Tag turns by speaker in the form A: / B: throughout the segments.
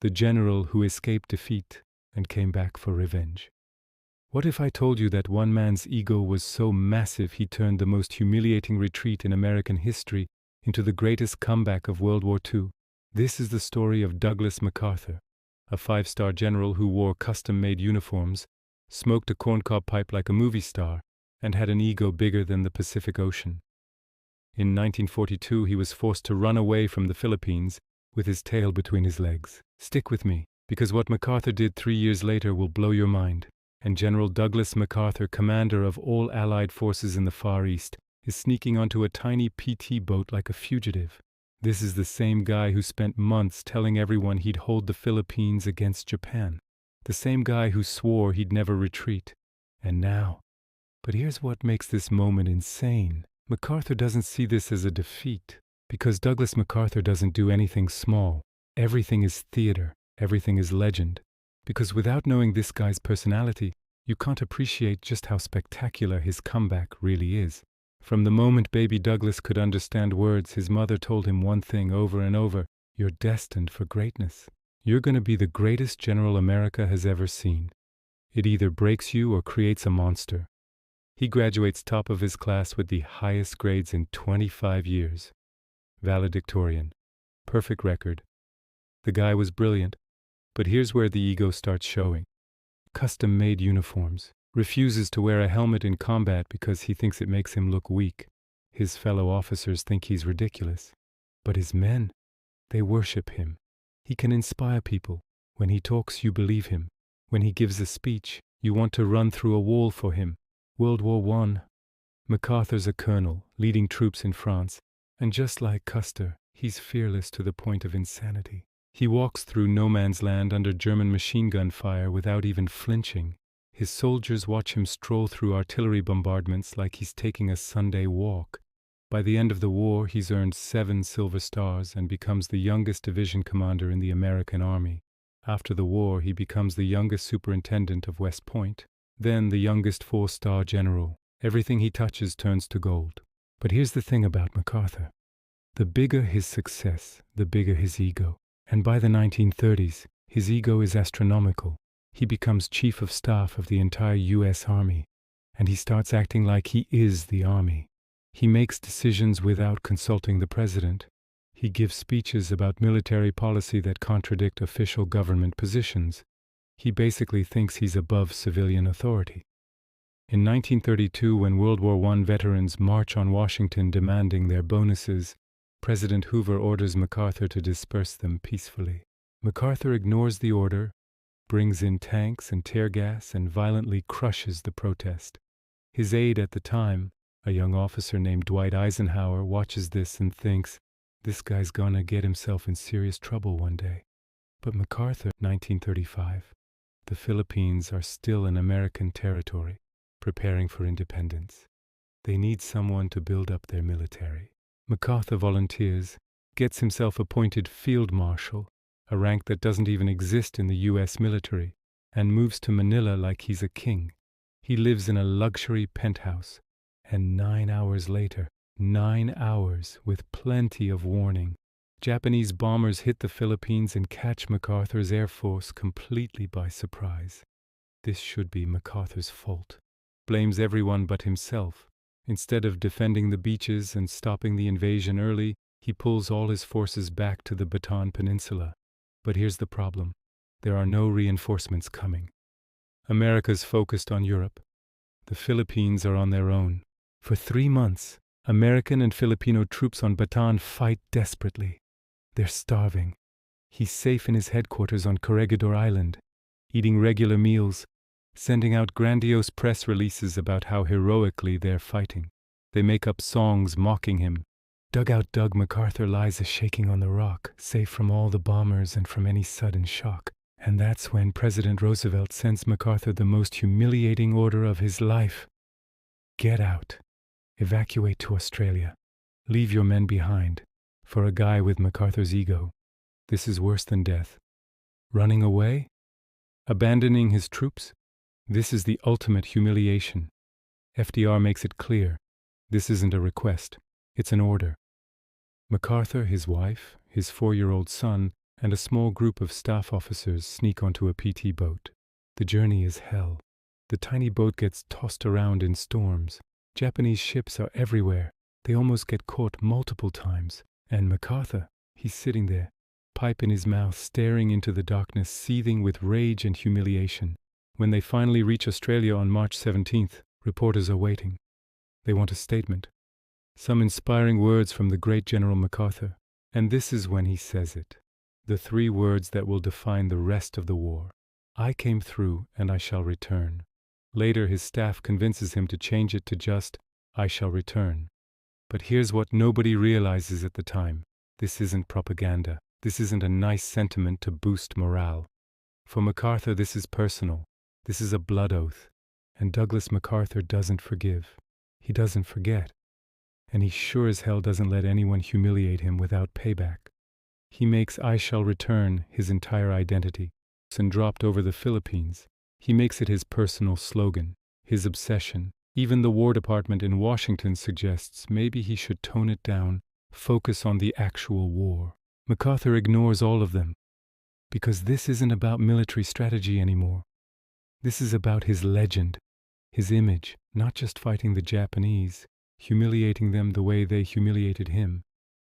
A: the general who escaped defeat and came back for revenge. What if I told you that one man's ego was so massive he turned the most humiliating retreat in American history into the greatest comeback of World War II? This is the story of Douglas MacArthur, a five-star general who wore custom-made uniforms, smoked a corncob pipe like a movie star, and had an ego bigger than the Pacific Ocean. In 1942, he was forced to run away from the Philippines with his tail between his legs. Stick with me, because what MacArthur did 3 years later will blow your mind. And General Douglas MacArthur, commander of all Allied forces in the Far East, is sneaking onto a tiny PT boat like a fugitive. This is the same guy who spent months telling everyone he'd hold the Philippines against Japan. The same guy who swore he'd never retreat. And now. But here's what makes this moment insane. MacArthur doesn't see this as a defeat, because Douglas MacArthur doesn't do anything small. Everything is theater. Everything is legend. Because without knowing this guy's personality, you can't appreciate just how spectacular his comeback really is. From the moment baby Douglas could understand words, his mother told him one thing over and over: you're destined for greatness. You're going to be the greatest general America has ever seen. It either breaks you or creates a monster. He graduates top of his class with the highest grades in 25 years. Valedictorian. Perfect record. The guy was brilliant. But here's where the ego starts showing. Custom-made uniforms. Refuses to wear a helmet in combat because he thinks it makes him look weak. His fellow officers think he's ridiculous. But his men, they worship him. He can inspire people. When he talks, you believe him. When he gives a speech, you want to run through a wall for him. World War I. MacArthur's a colonel, leading troops in France. And just like Custer, he's fearless to the point of insanity. He walks through no man's land under German machine gun fire without even flinching. His soldiers watch him stroll through artillery bombardments like he's taking a Sunday walk. By the end of the war, he's earned 7 Silver Stars and becomes the youngest division commander in the American Army. After the war, he becomes the youngest superintendent of West Point, then the youngest 4-star general. Everything he touches turns to gold. But here's the thing about MacArthur. The bigger his success, the bigger his ego. And by the 1930s, his ego is astronomical. He becomes chief of staff of the entire U.S. Army, and he starts acting like he is the Army. He makes decisions without consulting the president. He gives speeches about military policy that contradict official government positions. He basically thinks he's above civilian authority. In 1932, when World War I veterans march on Washington demanding their bonuses, President Hoover orders MacArthur to disperse them peacefully. MacArthur ignores the order, brings in tanks and tear gas, and violently crushes the protest. His aide at the time, a young officer named Dwight Eisenhower, watches this and thinks, this guy's gonna get himself in serious trouble one day. But MacArthur, 1935, the Philippines are still an American territory, preparing for independence. They need someone to build up their military. MacArthur volunteers, gets himself appointed Field Marshal, a rank that doesn't even exist in the U.S. military, and moves to Manila like he's a king. He lives in a luxury penthouse, and 9 hours later, 9 hours with plenty of warning, Japanese bombers hit the Philippines and catch MacArthur's Air Force completely by surprise. This should be MacArthur's fault. Blames everyone but himself. Instead of defending the beaches and stopping the invasion early, he pulls all his forces back to the Bataan Peninsula. But here's the problem. There are no reinforcements coming. America's focused on Europe. The Philippines are on their own. For 3 months, American and Filipino troops on Bataan fight desperately. They're starving. He's safe in his headquarters on Corregidor Island, eating regular meals, sending out grandiose press releases about how heroically they're fighting. They make up songs mocking him. Dugout Doug MacArthur lies a-shaking on the rock, safe from all the bombers and from any sudden shock. And that's when President Roosevelt sends MacArthur the most humiliating order of his life. Get out. Evacuate to Australia. Leave your men behind. For a guy with MacArthur's ego, this is worse than death. Running away? Abandoning his troops? This is the ultimate humiliation. FDR makes it clear. This isn't a request. It's an order. MacArthur, his wife, his 4-year-old son, and a small group of staff officers sneak onto a PT boat. The journey is hell. The tiny boat gets tossed around in storms. Japanese ships are everywhere. They almost get caught multiple times. And MacArthur, he's sitting there, pipe in his mouth, staring into the darkness, seething with rage and humiliation. When they finally reach Australia on March 17th, reporters are waiting. They want a statement. Some inspiring words from the great General MacArthur. And this is when he says it. The 3 words that will define the rest of the war. I came through and I shall return. Later his staff convinces him to change it to just, I shall return. But here's what nobody realizes at the time. This isn't propaganda. This isn't a nice sentiment to boost morale. For MacArthur, this is personal. This is a blood oath. And Douglas MacArthur doesn't forgive. He doesn't forget. And he sure as hell doesn't let anyone humiliate him without payback. He makes I shall return his entire identity. And dropped over the Philippines. He makes it his personal slogan, his obsession. Even the War Department in Washington suggests maybe he should tone it down, focus on the actual war. MacArthur ignores all of them, because this isn't about military strategy anymore. This is about his legend, his image, not just fighting the Japanese, humiliating them the way they humiliated him.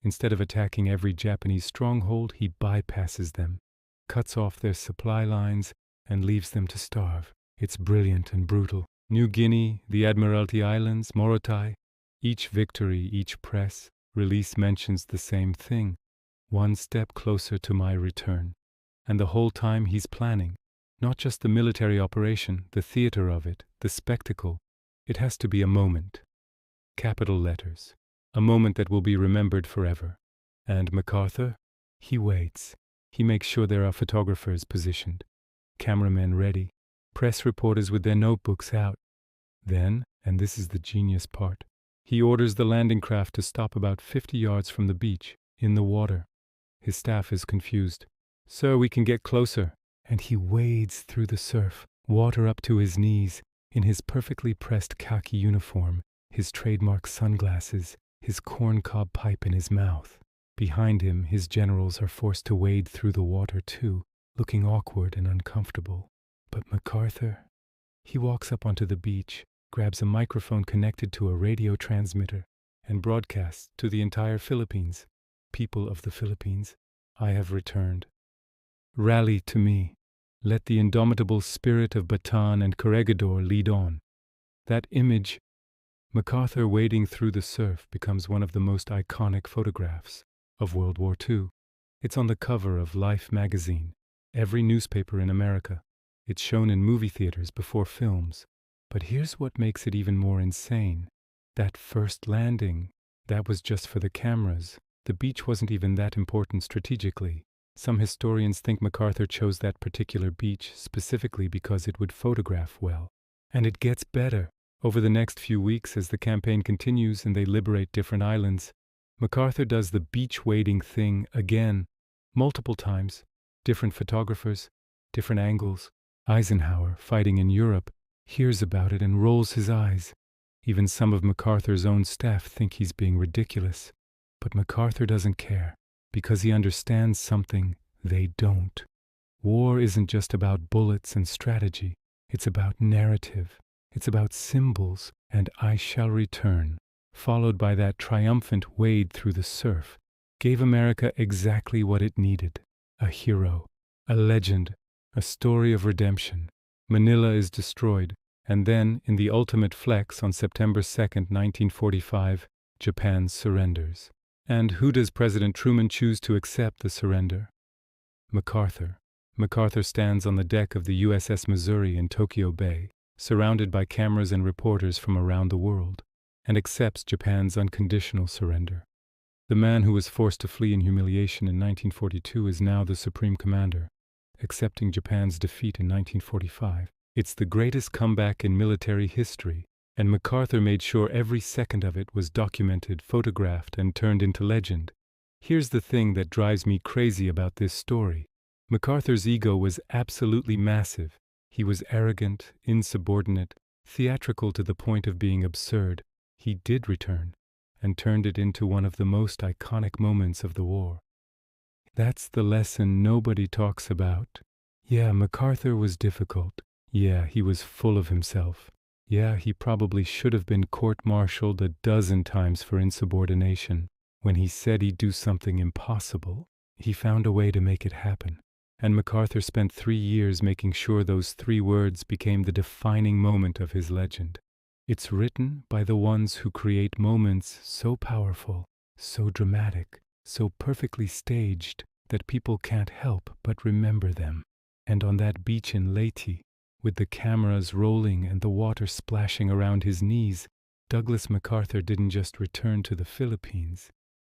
A: Instead of attacking every Japanese stronghold, he bypasses them, cuts off their supply lines, and leaves them to starve. It's brilliant and brutal. New Guinea, the Admiralty Islands, Morotai, each victory, each press release mentions the same thing. One step closer to my return. And the whole time he's planning, not just the military operation, the theater of it, the spectacle. It has to be a moment. Capital letters. A moment that will be remembered forever. And MacArthur? He waits. He makes sure there are photographers positioned, cameramen ready, press reporters with their notebooks out. Then, and this is the genius part, he orders the landing craft to stop about 50 yards from the beach, in the water. His staff is confused. Sir, we can get closer. And he wades through the surf, water up to his knees, in his perfectly pressed khaki uniform, his trademark sunglasses, his corncob pipe in his mouth. Behind him, his generals are forced to wade through the water too, looking awkward and uncomfortable. But MacArthur, he walks up onto the beach, grabs a microphone connected to a radio transmitter, and broadcasts to the entire Philippines. People of the Philippines, I have returned. Rally to me. Let the indomitable spirit of Bataan and Corregidor lead on. That image, MacArthur wading through the surf, becomes one of the most iconic photographs of World War II. It's on the cover of Life magazine, every newspaper in America. It's shown in movie theaters before films. But here's what makes it even more insane. That first landing, that was just for the cameras. The beach wasn't even that important strategically. Some historians think MacArthur chose that particular beach specifically because it would photograph well. And it gets better. Over the next few weeks, as the campaign continues and they liberate different islands, MacArthur does the beach wading thing again, multiple times. Different photographers, different angles. Eisenhower, fighting in Europe, hears about it and rolls his eyes. Even some of MacArthur's own staff think he's being ridiculous. But MacArthur doesn't care, because he understands something they don't. War isn't just about bullets and strategy. It's about narrative. It's about symbols and I shall return, followed by that triumphant wade through the surf, gave America exactly what it needed. A hero, a legend, a story of redemption. Manila is destroyed, and then, in the ultimate flex on September 2nd, 1945, Japan surrenders. And who does President Truman choose to accept the surrender? MacArthur. MacArthur stands on the deck of the USS Missouri in Tokyo Bay, surrounded by cameras and reporters from around the world, and accepts Japan's unconditional surrender. The man who was forced to flee in humiliation in 1942 is now the supreme commander, accepting Japan's defeat in 1945. It's the greatest comeback in military history, and MacArthur made sure every second of it was documented, photographed, and turned into legend. Here's the thing that drives me crazy about this story. MacArthur's ego was absolutely massive. He was arrogant, insubordinate, theatrical to the point of being absurd. He did return, and turned it into one of the most iconic moments of the war. That's the lesson nobody talks about. Yeah, MacArthur was difficult. Yeah, he was full of himself. Yeah, he probably should have been court-martialed a dozen times for insubordination. When he said he'd do something impossible, he found a way to make it happen. And MacArthur spent 3 years making sure those 3 words became the defining moment of his legend. It's written by the ones who create moments so powerful, so dramatic, so perfectly staged that people can't help but remember them. And on that beach in Leyte, with the cameras rolling and the water splashing around his knees, Douglas MacArthur didn't just return to the Philippines.